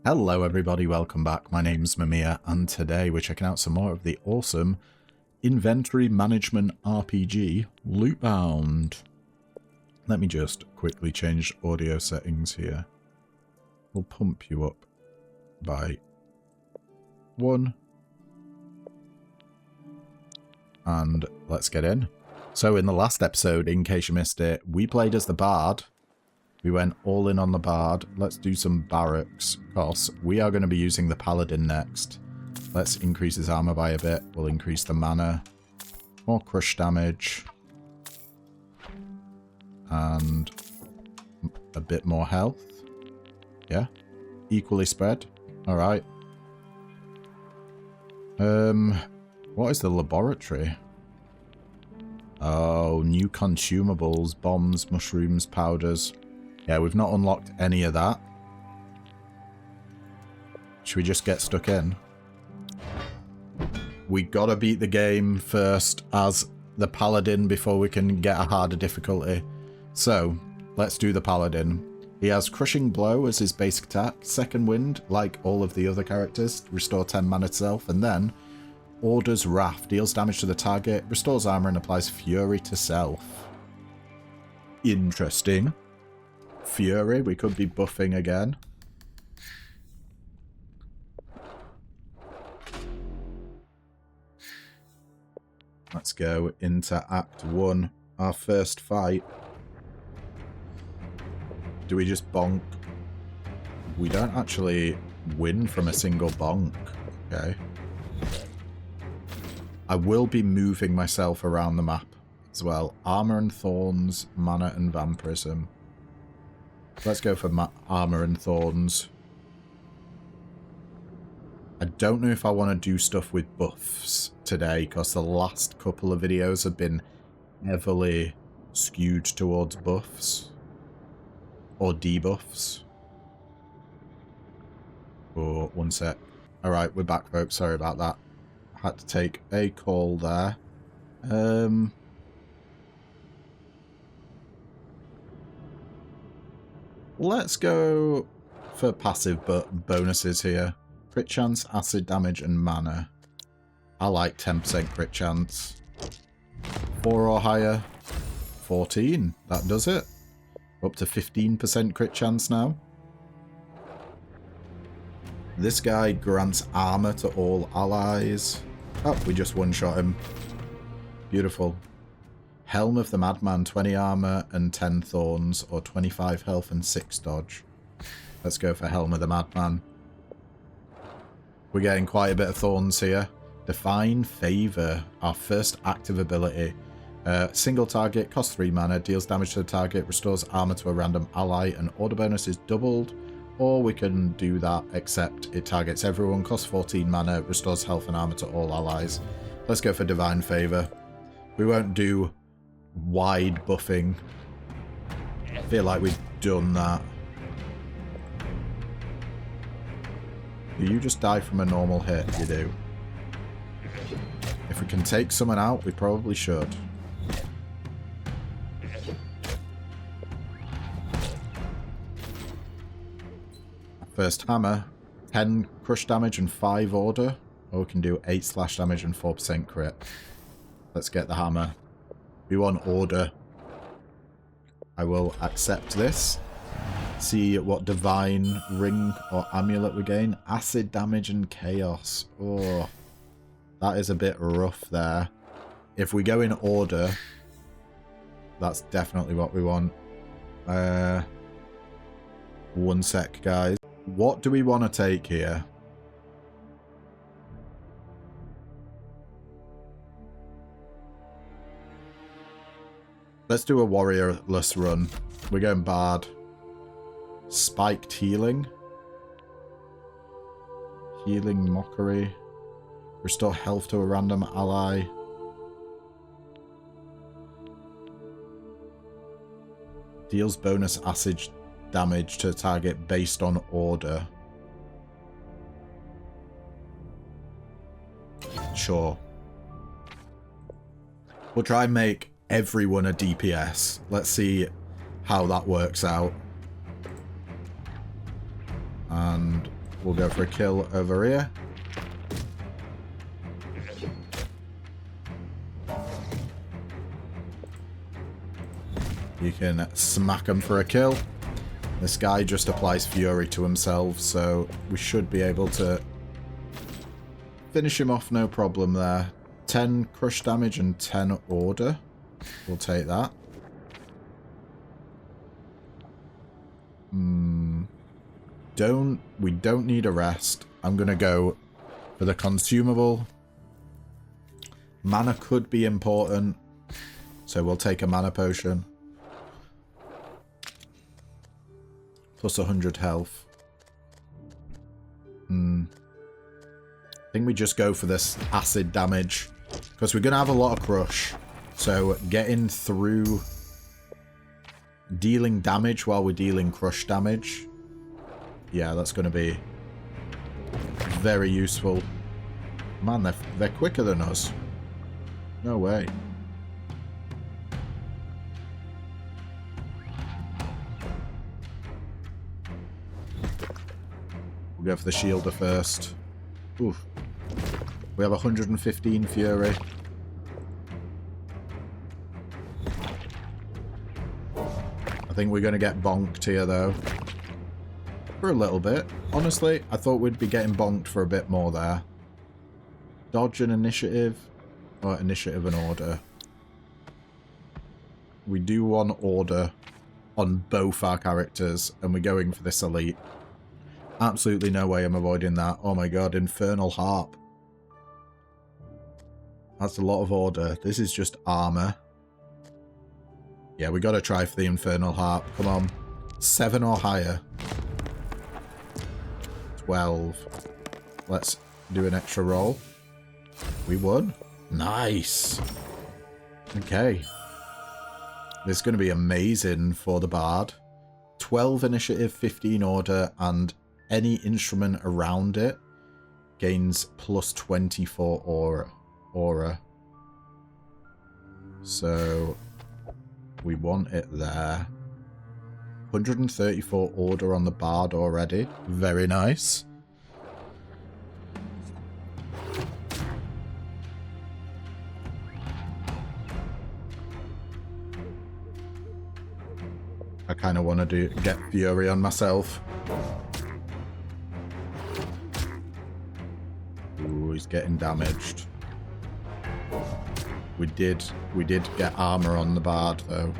Hello everybody, welcome back. My name's Mamiya and today we're checking out some more of the awesome inventory management RPG, Lootbound. Let me just quickly change audio settings here. We'll pump you up by 1. And let's get in. So in the last episode, in case you missed it, we played as the Bard. We went all in on the Bard. Let's do some barracks, because we are going to be using the Paladin next. Let's increase his armor by a bit. We'll increase the mana. More crush damage. And a bit more health. Yeah. Equally spread. Alright. What is the laboratory? Oh, new consumables, bombs, mushrooms, powders. Yeah, we've not unlocked any of that. Should we just get stuck in? We gotta beat the game first as the Paladin before we can get a harder difficulty. So, let's do the Paladin. He has Crushing Blow as his basic attack, Second Wind, like all of the other characters, restore 10 mana to self, and then Order's Wrath, deals damage to the target, restores armor, and applies Fury to self. Interesting. Fury, we could be buffing again. Let's go into Act 1, our first fight. Do we just bonk? We don't actually win from a single bonk. Okay. I will be moving myself around the map as well. Armor and Thorns, Mana and Vampirism. Let's go for Armor and Thorns. I don't know if I want to do stuff with buffs today, because the last couple of videos have been heavily skewed towards buffs. Or debuffs. Oh, one sec. Alright, we're back, folks. Sorry about that. Had to take a call there. Let's go for passive bonuses here. Crit chance, acid damage, and mana. I like 10% crit chance. 4 or higher. 14. That does it. Up to 15% crit chance now. This guy grants armor to all allies. Oh, we just one-shot him. Beautiful. Helm of the Madman, 20 armor and 10 thorns, or 25 health and 6 dodge. Let's go for Helm of the Madman. We're getting quite a bit of thorns here. Divine Favor, our first active ability. Single target, costs 3 mana, deals damage to the target, restores armor to a random ally, and order bonus is doubled. Or we can do that, except it targets everyone, costs 14 mana, restores health and armor to all allies. Let's go for Divine Favor. We won't do wide buffing. I feel like we've done that. Do you just die from a normal hit? You do. If we can take someone out, we probably should. First hammer, 10 crush damage and 5 order. Or we can do 8 slash damage and 4% crit. Let's get the hammer. We want order. I will accept this. See what divine ring or amulet we gain. Acid damage and chaos. Oh, that is a bit rough there. If we go in order, that's definitely what we want. One sec, guys. What do we want to take here? Let's do a warriorless run. We're going Bard. Spiked healing. Healing Mockery. Restore health to a random ally. Deals bonus acid damage to target based on order. Sure. We'll try and make everyone a DPS. Let's see how that works out. And We'll go for a kill over here. You can smack him for a kill. This guy just applies fury to himself, so we should be able to finish him off, no problem there. 10 crush damage and 10 order. We'll take that. We don't need a rest. I'm going to go for the consumable. Mana could be important, so we'll take a mana potion. Plus 100 health. I think we just go for this acid damage, because we're going to have a lot of crush. So getting through dealing damage while we're dealing crush damage. Yeah, that's going to be very useful. Man, they're quicker than us. No way. We'll go for the shielder first. Oof. We have 115 fury. I think we're going to get bonked here, though. For a little bit. Honestly, I thought we'd be getting bonked for a bit more there. Dodge and initiative. Or initiative and order. We do want order on both our characters, and we're going for this elite. Absolutely no way I'm avoiding that. Oh my god, Infernal Harp. That's a lot of order. This is just armor. Yeah, we gotta try for the Infernal Harp. Come on. 7 or higher. 12. Let's do an extra roll. We won. Nice. Okay. This is going to be amazing for the Bard. 12 initiative, 15 order, and any instrument around it gains plus 24 aura. So we want it there. 134 order on the Bard already. Very nice. I kind of want to get fury on myself. Ooh, he's getting damaged. We did get armor on the Bard though.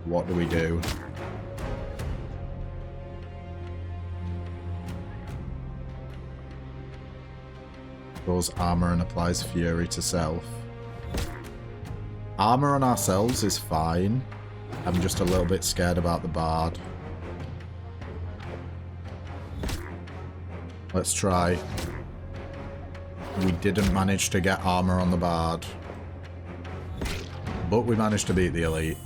What do we do? Goes armor and applies fury to self. Armor on ourselves is fine. I'm just a little bit scared about the Bard. Let's try. We didn't manage to get armor on the Bard. But we managed to beat the elite.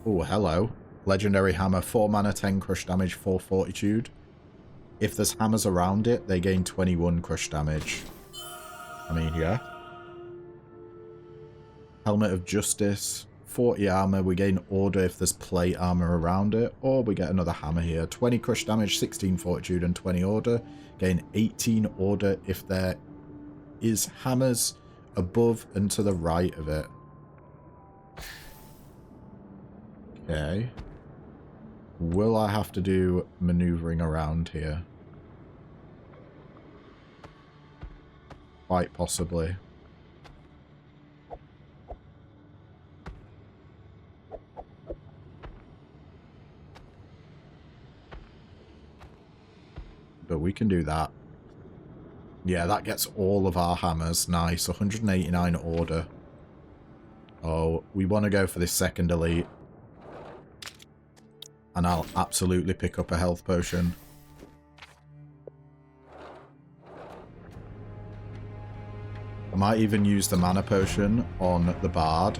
Oh, hello. Legendary hammer, 4 mana, 10 crush damage, 4 fortitude. If there's hammers around it, they gain 21 crush damage. I mean, yeah. Helmet of Justice, 40 armor. We gain order if there's plate armor around it. Or we get another hammer here. 20 crush damage, 16 fortitude, and 20 order. Gain 18 order if there is hammers above and to the right of it. Okay. Will I have to do maneuvering around here? Quite possibly. But we can do that. Yeah, that gets all of our hammers. Nice. 189 order. Oh, we want to go for this second elite. And I'll absolutely pick up a health potion. I might even use the mana potion on the Bard.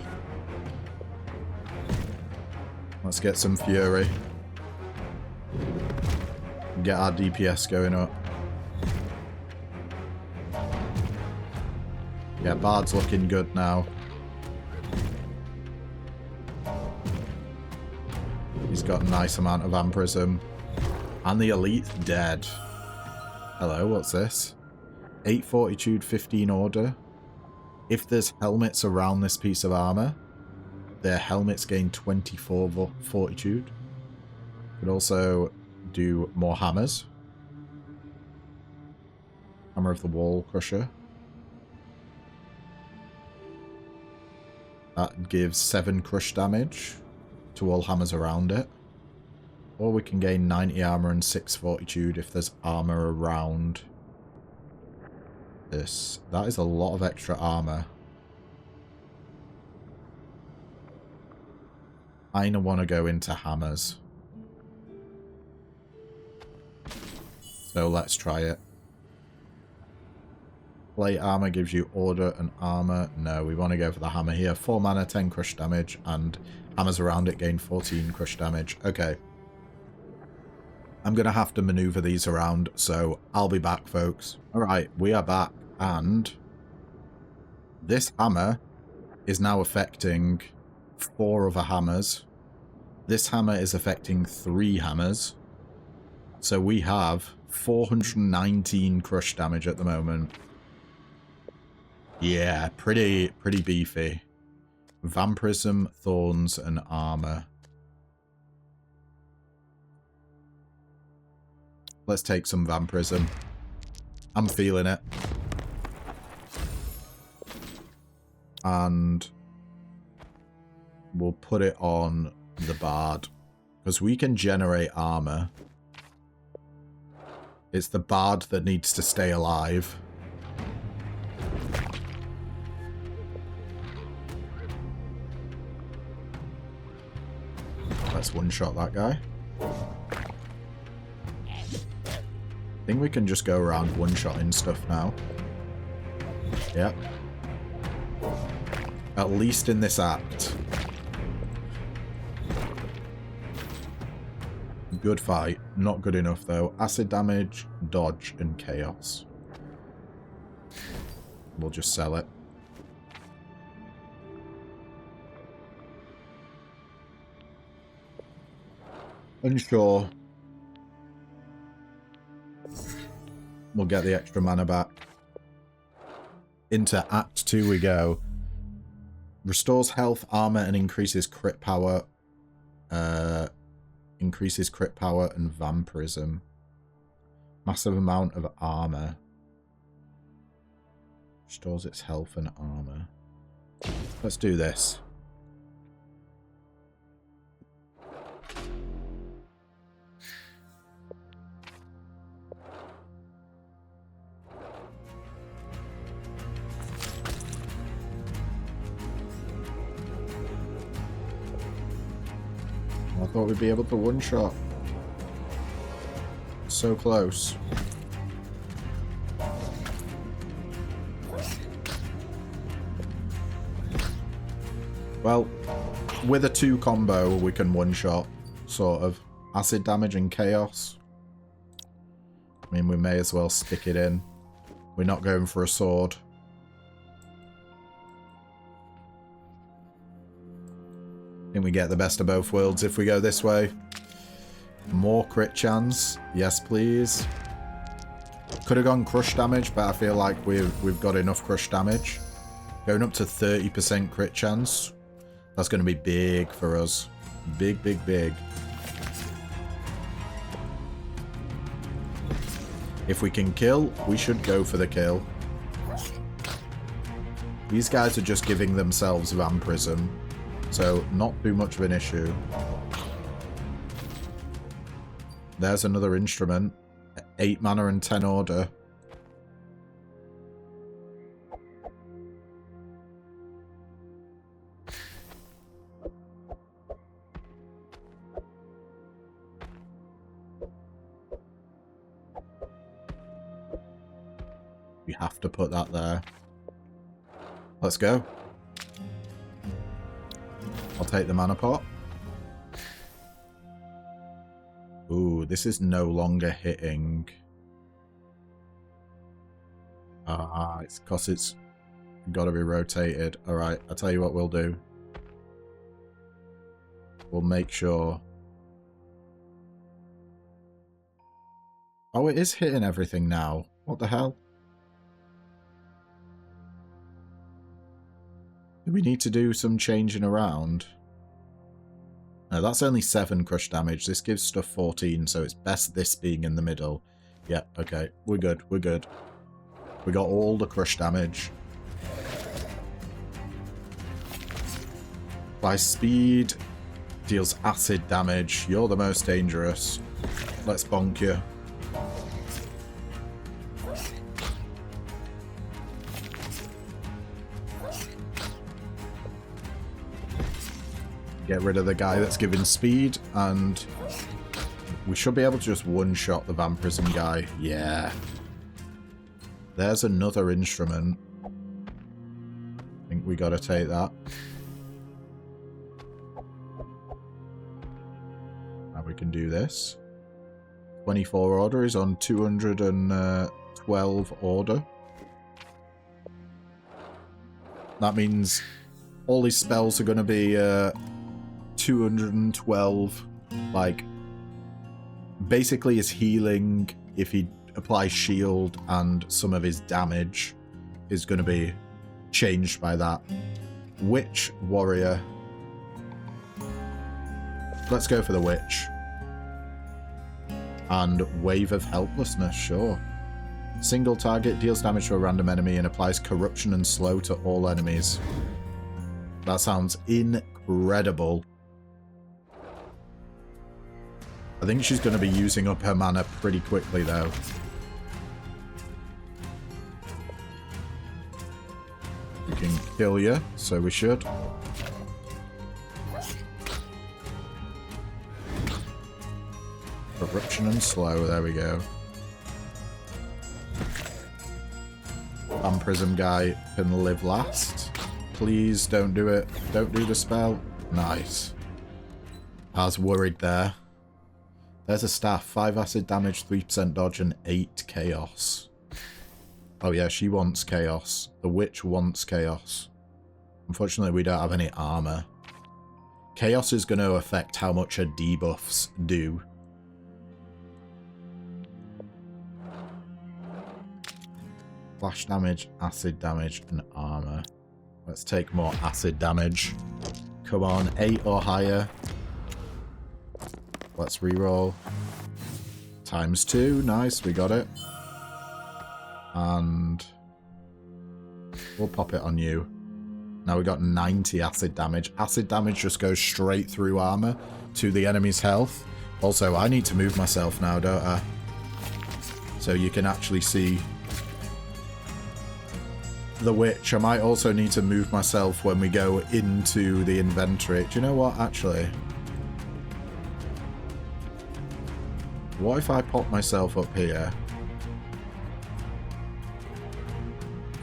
Let's get some fury. Get our DPS going up. Yeah, Bard's looking good now. He's got a nice amount of vampirism. And the elite's dead. Hello, what's this? 8 fortitude, 15 order. If there's helmets around this piece of armor, their helmets gain 24 fortitude. Could also do more hammers. Hammer of the Wall Crusher. That gives 7 crush damage to all hammers around it. Or we can gain 90 armor and 6 fortitude if there's armor around this. That is a lot of extra armor. I want to go into hammers. So let's try it. Plate armor gives you order and armor. No, we want to go for the hammer here. 4 mana, 10 crush damage, and hammers around it gain 14 crush damage. Okay. I'm going to have to maneuver these around, so I'll be back, folks. Alright, we are back, and this hammer is now affecting 4 other hammers. This hammer is affecting 3 hammers. So we have 419 crush damage at the moment. Yeah, pretty beefy. Vampirism, thorns, and armor. Let's take some vampirism. I'm feeling it. And we'll put it on the bard. Because we can generate armor. It's the bard that needs to stay alive. Let's one-shot that guy. I think we can just go around one-shotting stuff now. Yep. At least in this act. Good fight. Not good enough, though. Acid damage, dodge, and chaos. We'll just sell it. Unsure. We'll get the extra mana back. Into Act 2 we go. Restores health, armor, and increases crit power. Increases crit power and vampirism. Massive amount of armor. Restores its health and armor. Let's do this. I thought we'd be able to one-shot. So close. Well, with a 2 combo, we can one-shot, sort of. Acid damage and chaos. I mean, we may as well stick it in. We're not going for a sword. I think we get the best of both worlds if we go this way. More crit chance. Yes, please. Could have gone crush damage, but I feel like we've got enough crush damage. Going up to 30% crit chance. That's going to be big for us. Big, big, big. If we can kill, we should go for the kill. These guys are just giving themselves vampirism. So, not too much of an issue. There's another instrument. 8 mana and 10 order. We have to put that there. Let's go. I'll take the mana pot. Ooh, this is no longer hitting. It's because it's got to be rotated. Alright, I'll tell you what we'll do. We'll make sure Oh, it is hitting everything now. What the hell? Do we need to do some changing around? No, that's only 7 crush damage. This gives stuff 14, so it's best this being in the middle. Yep, okay. We're good. We're good. We got all the crush damage. By speed, deals acid damage. You're the most dangerous. Let's bonk you. Get rid of the guy that's giving speed, and we should be able to just one-shot the vampirism guy. Yeah. There's another instrument. I think we gotta take that. Now we can do this. 24 order is on 212 order. That means all his spells are gonna be 212, like, basically his healing, if he applies shield, and some of his damage is going to be changed by that. Witch warrior. Let's go for the witch. And wave of helplessness, sure. Single target deals damage to a random enemy and applies corruption and slow to all enemies. That sounds incredible. I think she's going to be using up her mana pretty quickly, though. We can kill you, so we should. Corruption and slow, there we go. Vampirism guy can live last. Please don't do it. Don't do the spell. Nice. I was worried there. There's a staff. 5 acid damage, 3% dodge, and 8 chaos. Oh yeah, she wants chaos. The witch wants chaos. Unfortunately, we don't have any armor. Chaos is going to affect how much her debuffs do. Flash damage, acid damage, and armor. Let's take more acid damage. Come on, 8 or higher. Let's reroll. ×2. Nice, we got it. And we'll pop it on you. Now we got 90 acid damage. Acid damage just goes straight through armor to the enemy's health. Also, I need to move myself now, don't I? So you can actually see the witch. I might also need to move myself when we go into the inventory. Do you know what, actually? What if I pop myself up here?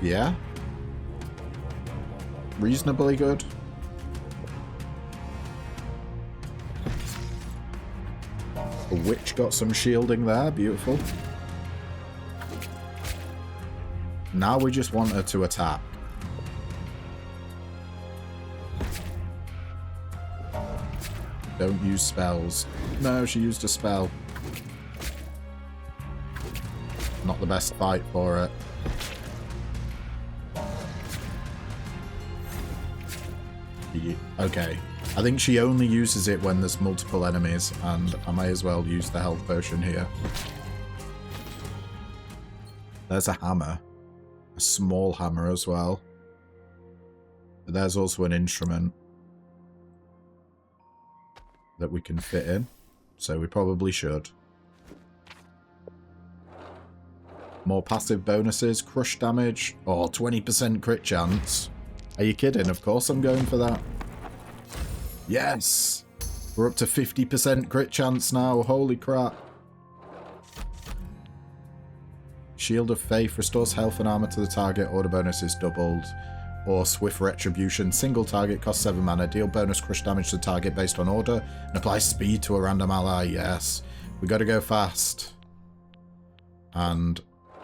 Yeah? Reasonably good. The witch got some shielding there. Beautiful. Now we just want her to attack. Don't use spells. No, she used a spell. Not the best fight for it. Okay. I think she only uses it when there's multiple enemies, and I may as well use the health potion here. There's a hammer. A small hammer as well. But there's also an instrument that we can fit in, so we probably should. More passive bonuses, crush damage, or 20% crit chance. Are you kidding? Of course I'm going for that. Yes! We're up to 50% crit chance now, holy crap. Shield of Faith restores health and armor to the target, order bonus is doubled. Or Swift Retribution, single target, costs 7 mana, deal bonus crush damage to target based on order, and apply speed to a random ally, yes. We gotta go fast. And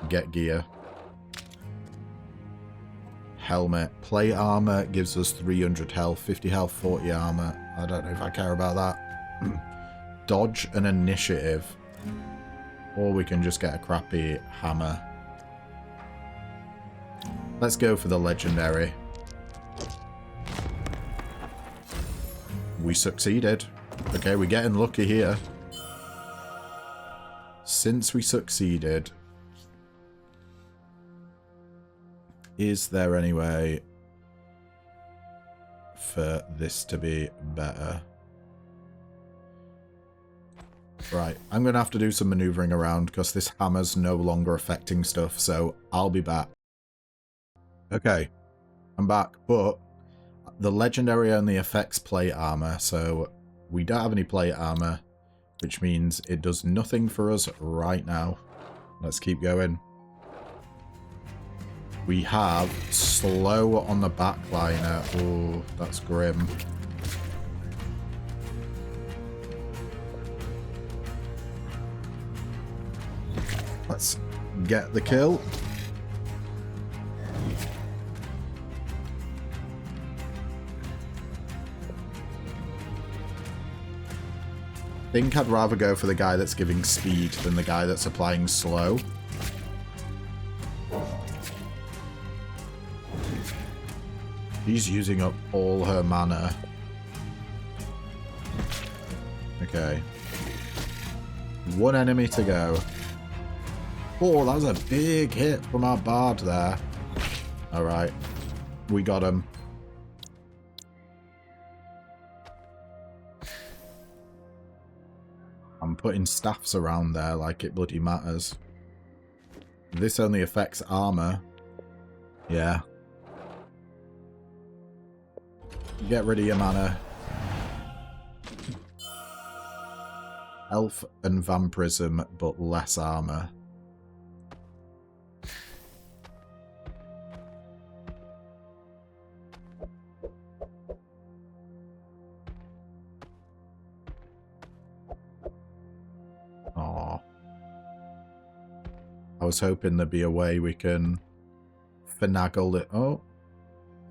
get gear. Helmet. Plate armor gives us 300 health, 50 health, 40 armor. I don't know if I care about that. Dodge and initiative. Or we can just get a crappy hammer. Let's go for the legendary. We succeeded. Okay, we're getting lucky here. Since we succeeded, is there any way for this to be better? Right, I'm going to have to do some maneuvering around because this hammer's no longer affecting stuff, so I'll be back. Okay, I'm back, but the legendary only affects plate armor, so we don't have any plate armor, which means it does nothing for us right now. Let's keep going. We have slow on the backliner. Oh, that's grim. Let's get the kill. I think I'd rather go for the guy that's giving speed than the guy that's applying slow. She's using up all her mana. Okay. One enemy to go. Oh, that was a big hit from our bard there. Alright. We got him. I'm putting staffs around there like it bloody matters. This only affects armor. Yeah. Get rid of your mana. Elf and vampirism, but less armor. Aww. I was hoping there'd be a way we can finagle it. Oh,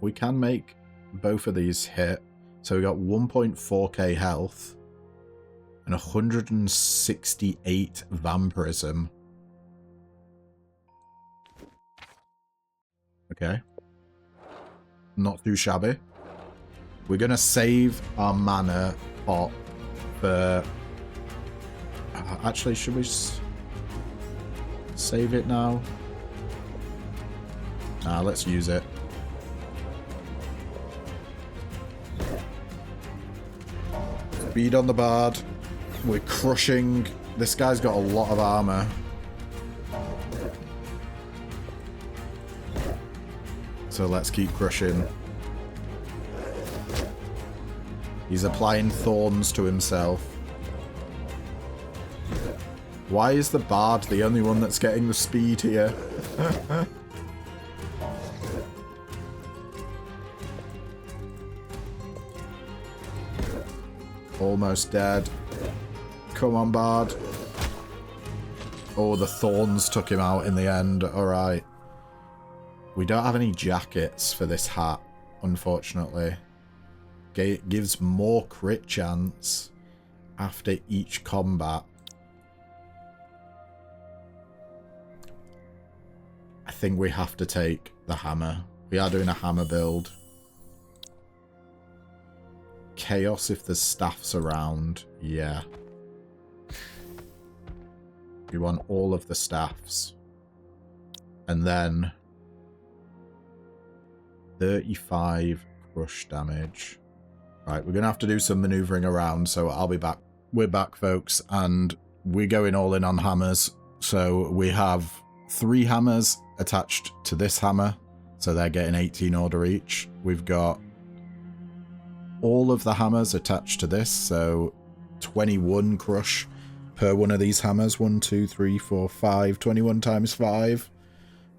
we can make both of these hit. So we got 1.4k health and 168 vampirism. Okay. Not too shabby. We're going to save our mana pot for... actually, should we save it now? Nah, let's use it. Speed on the bard. We're crushing. This guy's got a lot of armor. So let's keep crushing. He's applying thorns to himself. Why is the bard the only one that's getting the speed here? Almost dead. Come on, bard. Oh, the thorns took him out in the end. Alright. We don't have any jackets for this hat, unfortunately. It gives more crit chance after each combat. I think we have to take the hammer. We are doing a hammer build. Chaos if there's staffs around. Yeah. We want all of the staffs. And then 35 crush damage. Right, we're going to have to do some maneuvering around, so I'll be back. We're back, folks, and we're going all in on hammers. So we have 3 hammers attached to this hammer, so they're getting 18 order each. We've got all of the hammers attached to this, so 21 crush per one of these hammers. 1, 2, 3, 4, 5. 21 times 5.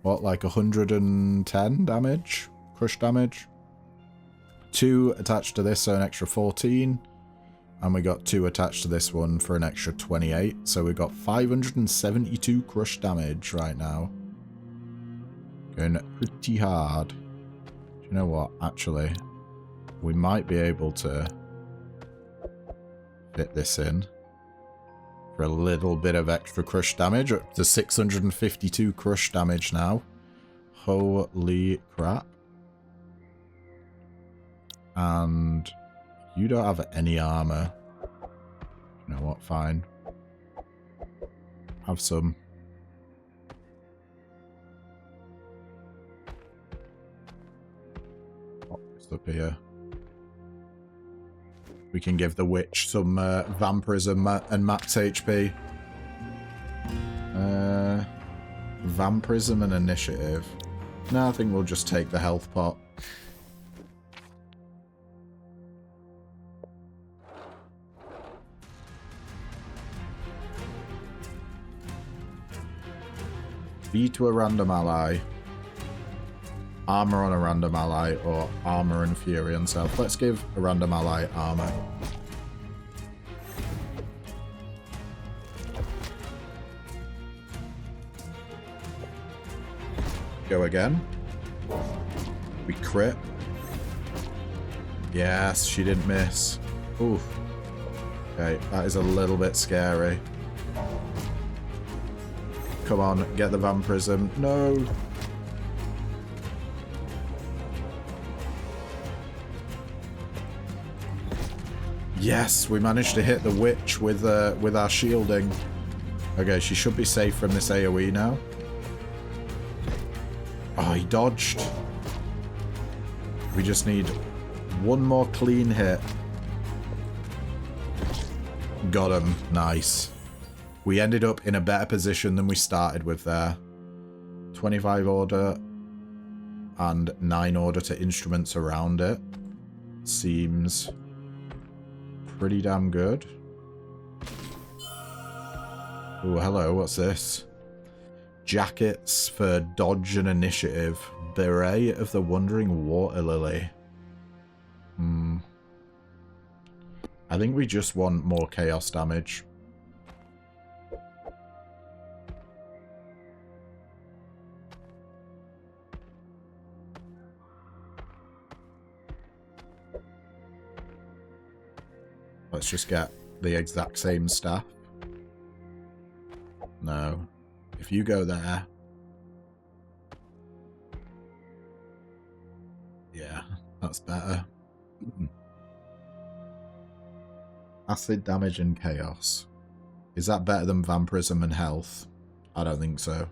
What, like 110 damage? Crush damage. 2 attached to this, so an extra 14. And we got 2 attached to this one for an extra 28. So we've got 572 crush damage right now. Going pretty hard. Do you know what? Actually, we might be able to fit this in for for a little bit of extra crush damage. Up to 652 crush damage now. Holy crap. And you don't have any armor. You know what? Fine. Have some. What's up here? We can give the witch some vampirism and max HP. Vampirism and initiative. No, I think we'll just take the health pot. Be to a random ally. Armor on a random ally, or armor and fury on self. Let's give a random ally armor. Go again. We crit. Yes, she didn't miss. Oof. Okay, that is a little bit scary. Come on, get the vampirism. No. Yes, we managed to hit the witch with our shielding. Okay, she should be safe from this AoE now. Oh, he dodged. We just need one more clean hit. Got him. Nice. We ended up in a better position than we started with there. 25 order and 9 order to instruments around it. Seems pretty damn good. Oh, hello, what's this? Jackets for dodge and initiative. Beret of the Wandering Water Lily. I think we just want more chaos damage. Let's just get the exact same staff. No. If you go there... Yeah, that's better. Acid damage and chaos. Is that better than vampirism and health? I don't think so.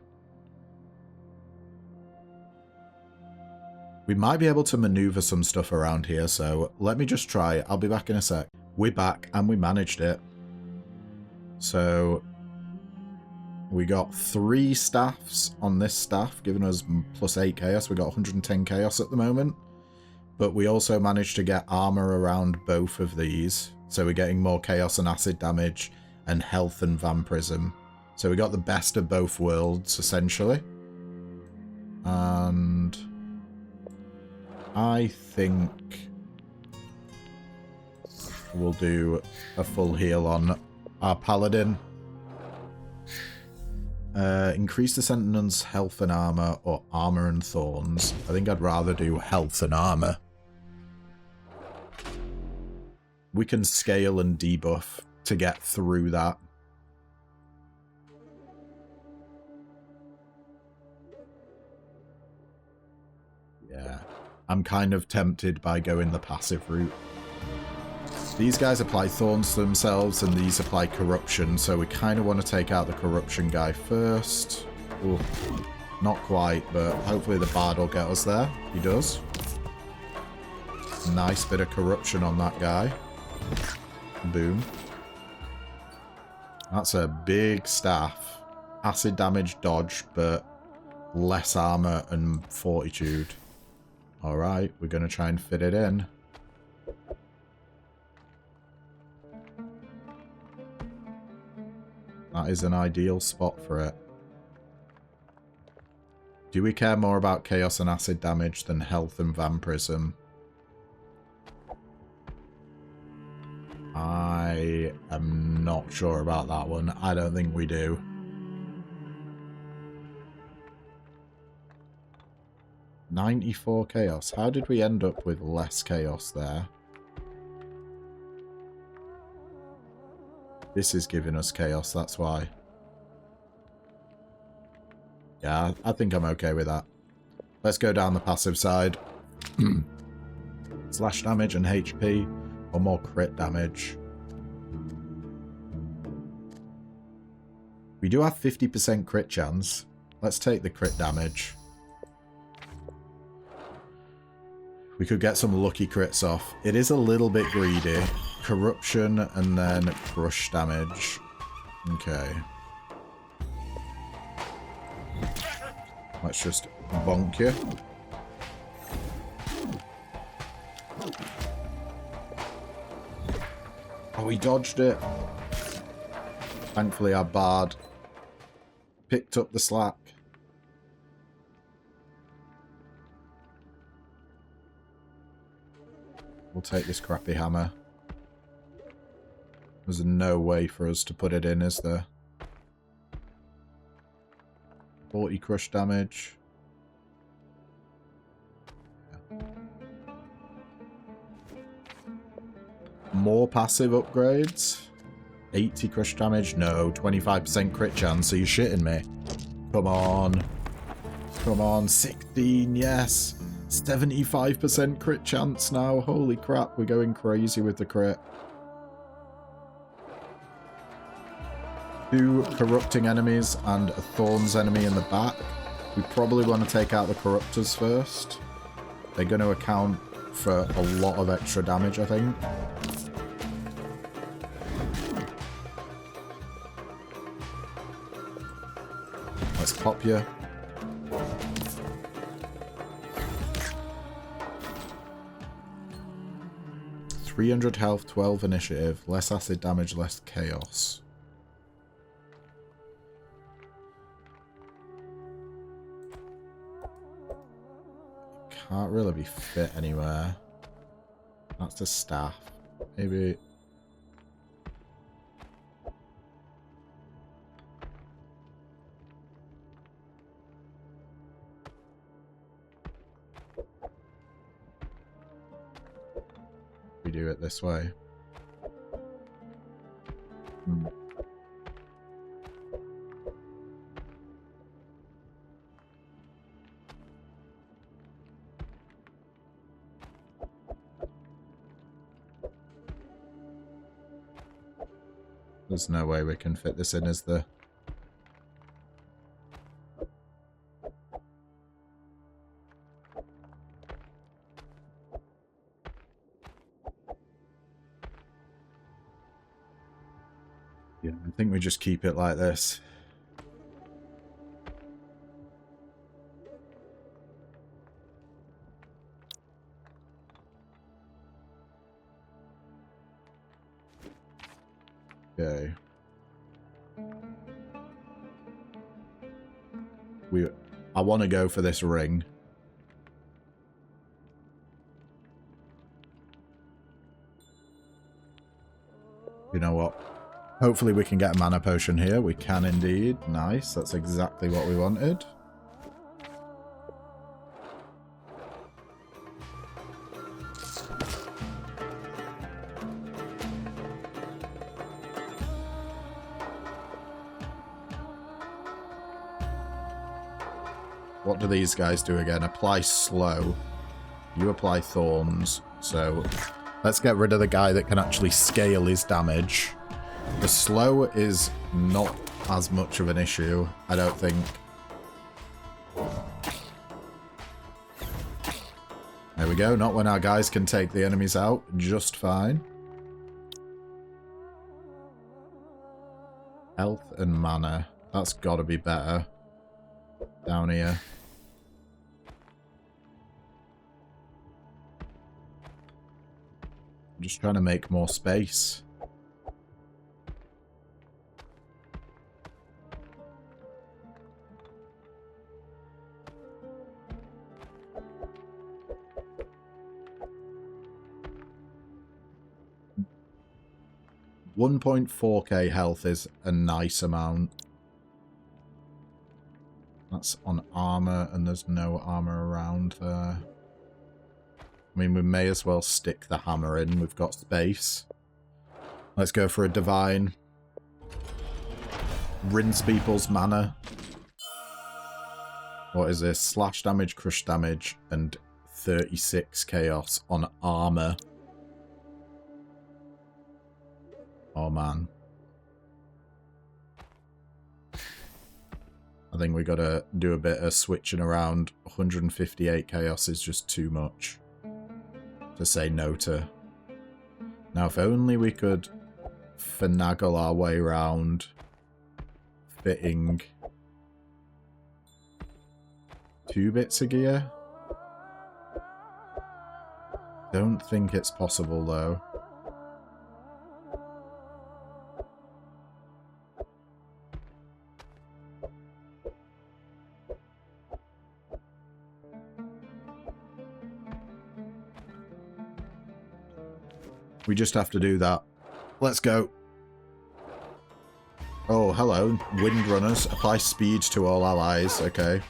We might be able to maneuver some stuff around here, so let me just try. I'll be back in a sec. We're back, and we managed it. So, we got 3 staffs on this staff, giving us plus 8 chaos. We got 110 chaos at the moment. But we also managed to get armor around both of these. So we're getting more chaos and acid damage, and health and vampirism. So we got the best of both worlds, essentially. And I think we'll do a full heal on our paladin. Increase the sentinel's health and armor, or armor and thorns. I think I'd rather do health and armor. We can scale and debuff to get through that. Yeah, I'm kind of tempted by going the passive route. These guys apply thorns to themselves, and these apply corruption, so we kind of want to take out the corruption guy first. Ooh, not quite, but hopefully the bard will get us there. He does. Nice bit of corruption on that guy. Boom. That's a big staff. Acid damage dodge, but less armor and fortitude. Alright, we're going to try and fit it in. That is an ideal spot for it. Do we care more about chaos and acid damage than health and vampirism? I am not sure about that one. I don't think we do. $94 chaos. How did we end up with less chaos there? This is giving us chaos, that's why. Yeah, I think I'm okay with that. Let's go down the passive side. Slash damage and HP, or more crit damage. We do have 50% crit chance. Let's take the crit damage. We could get some lucky crits off. It is a little bit greedy. Corruption and then crush damage. Okay. Let's just bonk you. Oh, he dodged it. Thankfully, our bard picked up the slack. We'll take this crappy hammer. There's no way for us to put it in, is there? 40 crush damage. Yeah. More passive upgrades. 80 crush damage? No. 25% crit chance. Are you shitting me? Come on. Come on. 16. Yes. 75% crit chance now. Holy crap. We're going crazy with the crit. 2 corrupting enemies and a thorns enemy in the back. We probably want to take out the corruptors first. They're going to account for a lot of extra damage, I think. Let's pop you. $300 health, 12 initiative, less acid damage, less chaos. Can't really be fit anywhere. That's a staff. Maybe. We do it this way. There's no way we can fit this in, is there? Yeah, I think we just keep it like this. Okay. I want to go for this ring. You know what? Hopefully we can get a mana potion here. We can indeed. Nice. That's exactly what we wanted. What do these guys do again? Apply slow. You apply thorns. So let's get rid of the guy that can actually scale his damage. The slow is not as much of an issue, I don't think. There we go. Not when our guys can take the enemies out just fine. Health and mana. That's got to be better. Down here. I'm just trying to make more space. $1.4k health is a nice amount. That's on armor, and there's no armor around there. I mean, we may as well stick the hammer in. We've got space. Let's go for a divine. rinse people's mana. What is this? Slash damage, crush damage, and 36 chaos on armor. Oh man. I think we gotta do a bit of switching around. 158 chaos is just too much to say no to. Now if only we could finagle our way around fitting 2 bits of gear. Don't think it's possible though. We just have to do that. Let's go. Oh, hello. Windrunners. Apply speed to all allies. Okay.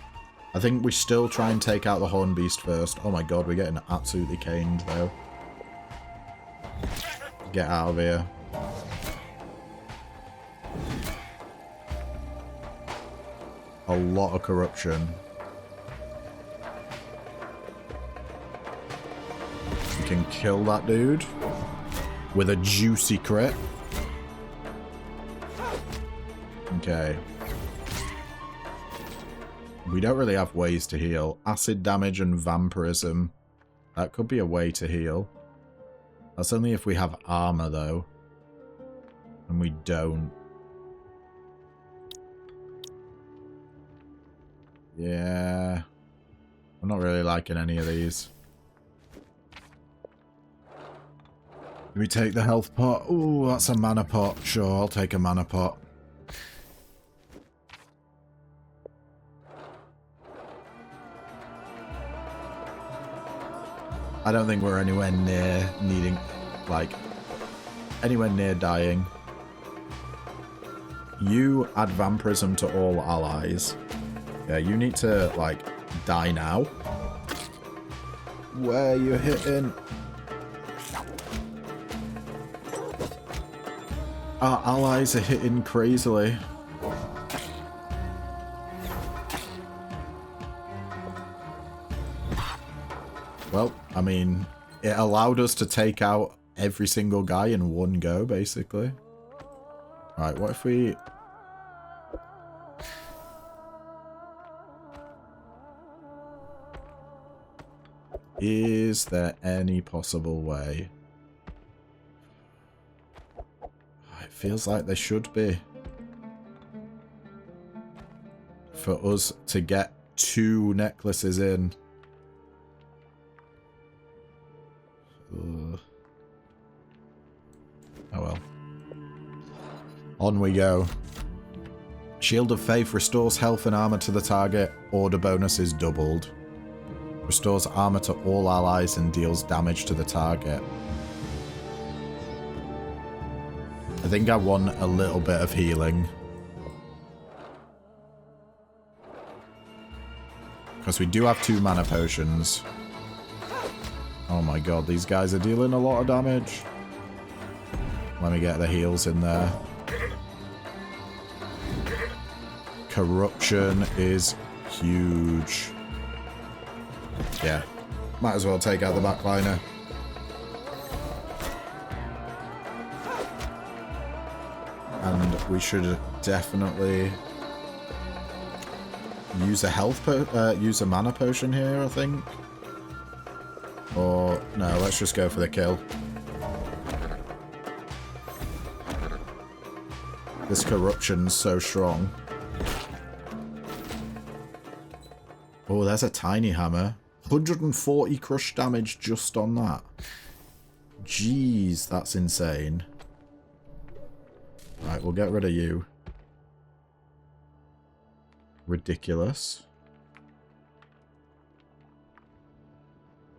I think we still try and take out the Horn Beast first. Oh my god, we're getting absolutely caned though. Get out of here. A lot of corruption. We can kill that dude with a juicy crit. Okay. We don't really have ways to heal. Acid damage and vampirism. That could be a way to heal. That's only if we have armor, though. And we don't. Yeah. I'm not really liking any of these. Do we take the health pot? Ooh, that's a mana pot. Sure, I'll take a mana pot. I don't think we're anywhere near needing, like, anywhere near dying. You add vampirism to all allies. Yeah, you need to, like, die now. Where you hitting? Our allies are hitting crazily. Well, I mean, it allowed us to take out every single guy in one go, basically. Right, what if we... Is there any possible way? It feels like there should be. For us to get 2 necklaces in. Ugh. Oh well. On we go. Shield of Faith restores health and armor to the target. Order bonus is doubled. Restores armor to all allies and deals damage to the target. I think I want a little bit of healing. Because we do have 2 mana potions. Oh my god, these guys are dealing a lot of damage. Let me get the heals in there. Corruption is huge. Yeah, might as well take out the backliner. And we should definitely use a mana potion here, I think. Or no, let's just go for the kill. This corruption's so strong. Oh, there's a tiny hammer. 140 crush damage just on that. Jeez, that's insane. Right, we'll get rid of you. Ridiculous.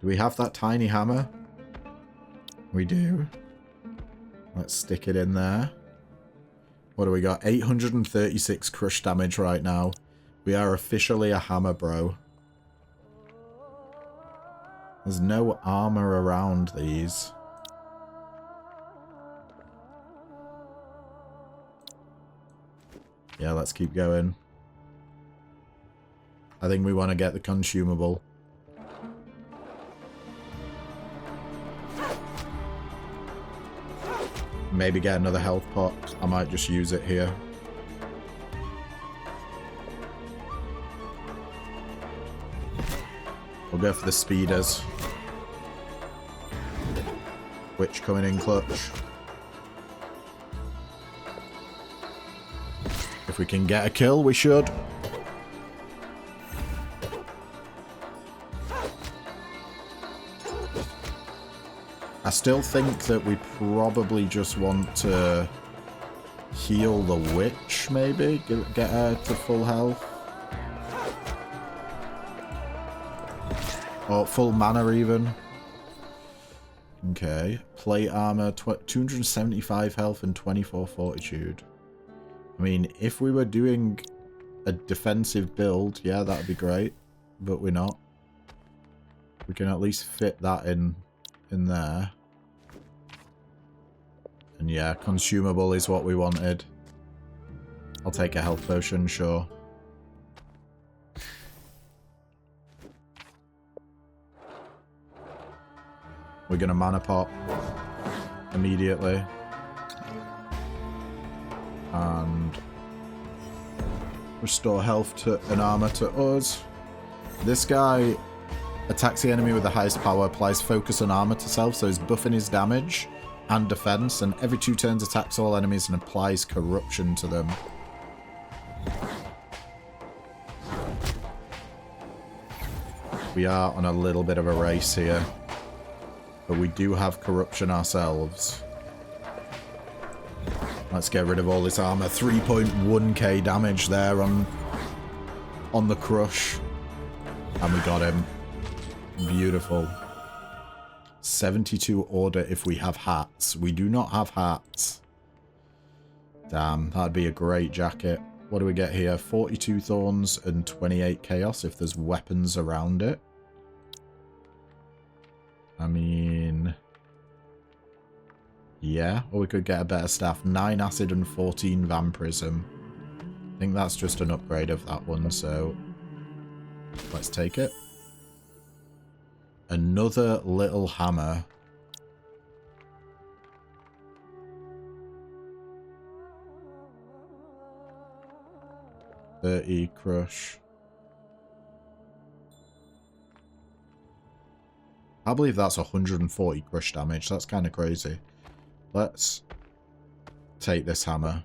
Do we have that tiny hammer? We do. Let's stick it in there. What do we got? 836 crush damage right now. We are officially a hammer bro. There's no armor around these. Yeah, let's keep going. I think we want to get the consumable. Maybe get another health pot. I might just use it here. We'll go for the speeders. Witch coming in clutch. If we can get a kill, we should. I still think that we probably just want to heal the witch, maybe? Get her to full health. Or full mana, even. Okay. Plate armor, 275 health and 24 fortitude. I mean, if we were doing a defensive build, yeah, that would be great. But we're not. We can at least fit that in there. And yeah, consumable is what we wanted. I'll take a health potion, sure. We're gonna mana pot immediately. And restore health to and armor to us. This guy attacks the enemy with the highest power, applies focus and armor to self, so he's buffing his damage and defense, and every 2 turns attacks all enemies and applies corruption to them. We are on a little bit of a race here, but we do have corruption ourselves. Let's get rid of all this armor. 3.1k damage there on the crush. And we got him. Beautiful. 72 order if we have hats. We do not have hats. Damn, that'd be a great jacket. What do we get here? 42 thorns and 28 chaos if there's weapons around it. I mean... yeah, or we could get a better staff. 9 acid and 14 vampirism. I think that's just an upgrade of that one, so... let's take it. Another little hammer. .30 crush. I believe that's 140 crush damage. That's kind of crazy. Let's take this hammer.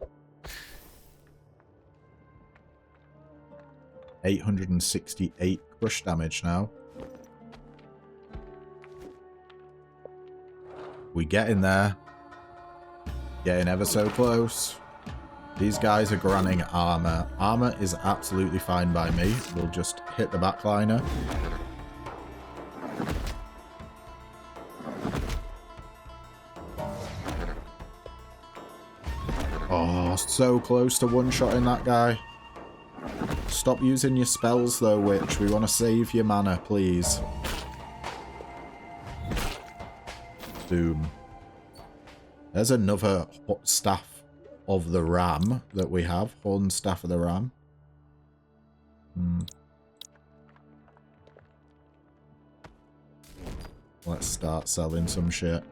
868 crush damage now. We get in there. Getting ever so close. These guys are granting armor. Armor is absolutely fine by me. We'll just hit the backliner. Oh, so close to one-shotting that guy. Stop using your spells though, witch. We want to save your mana, please. Boom. There's another staff of the ram that we have. Horn staff of the ram. Let's start selling some shit.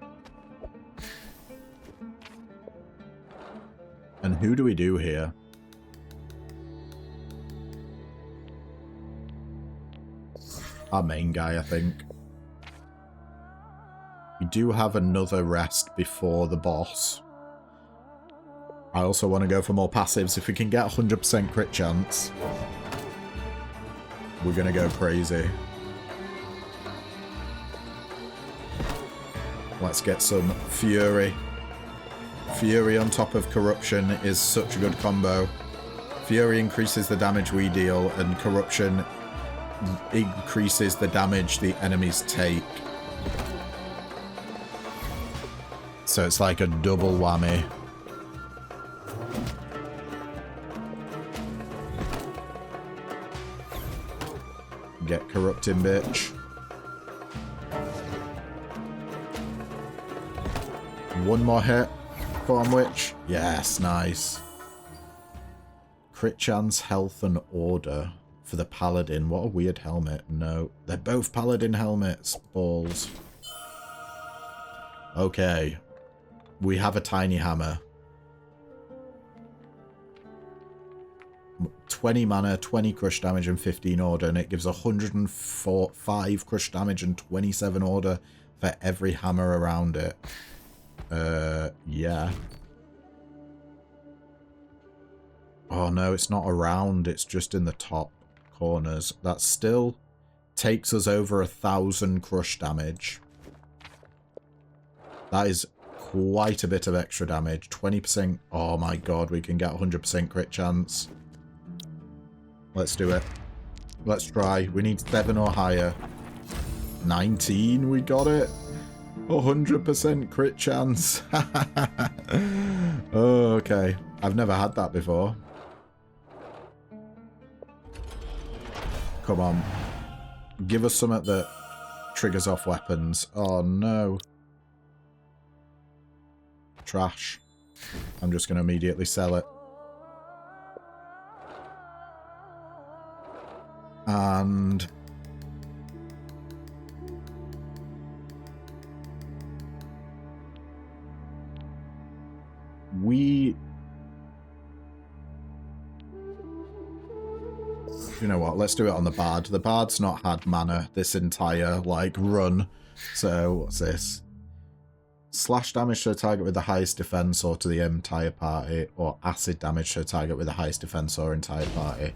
And who do we do here? Our main guy, I think. We do have another rest before the boss. I also want to go for more passives. If we can get 100% crit chance, we're going to go crazy. Let's get some Fury. Fury on top of Corruption is such a good combo. Fury increases the damage we deal, and Corruption increases the damage the enemies take. So it's like a double whammy. Get corrupting, bitch. One more hit. Farm witch. Yes, nice. Crit chance, health, and order for the paladin. What a weird helmet. No, they're both paladin helmets. Balls. Okay. We have a tiny hammer. 20 mana, 20 crush damage, and 15 order, and it gives 105 crush damage and 27 order for every hammer around it. Yeah. Oh no, it's not around, it's just in the top corners. That still takes us over 1,000 crush damage. That is quite a bit of extra damage. 20%. Oh my god, we can get 100% crit chance. Let's do it. Let's try. We need 7 or higher. 19, we got it. 100% crit chance. Oh, okay. I've never had that before. Come on. Give us something that triggers off weapons. Oh, no. Trash. I'm just going to immediately sell it. And... we... you know what, let's do it on the Bard. The Bard's not had mana this entire, like, run. So, what's this? Slash damage to a target with the highest defense or to the entire party, or acid damage to a target with the highest defense or entire party.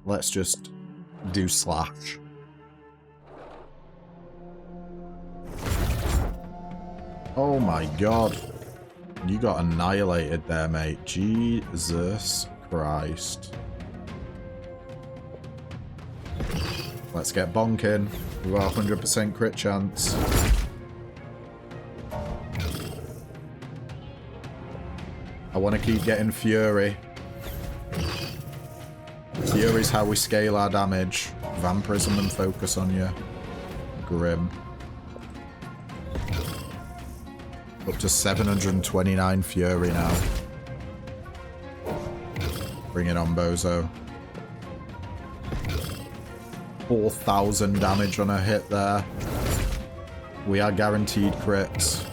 Let's just do slash. Oh my god. You got annihilated there, mate. Jesus Christ. Let's get bonking. We've got 100% crit chance. I want to keep getting Fury. Fury's how we scale our damage. Vampirism and focus on you. Grim. Up to 729 Fury now. Bring it on, Bozo. 4,000 damage on a hit there. We are guaranteed crits.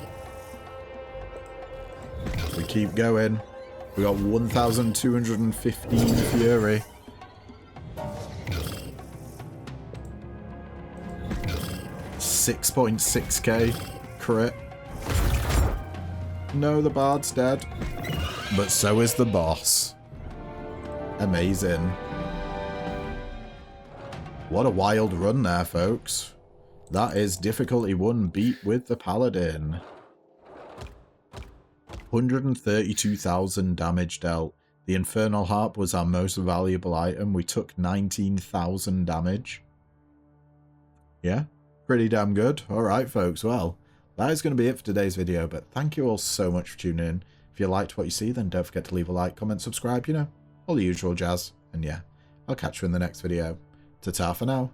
We keep going. We got 1,215 Fury. 6.6k crit. No, the Bard's dead. But so is the boss. Amazing. What a wild run there, folks. That is difficulty 1 beat with the Paladin. 132,000 damage dealt. The Infernal Harp was our most valuable item. We took 19,000 damage. Yeah, pretty damn good. Alright, folks. Well, that is going to be it for today's video, but thank you all so much for tuning in. If you liked what you see, then don't forget to leave a like, comment, subscribe, you know, all the usual jazz. And yeah, I'll catch you in the next video. Ta-ta for now.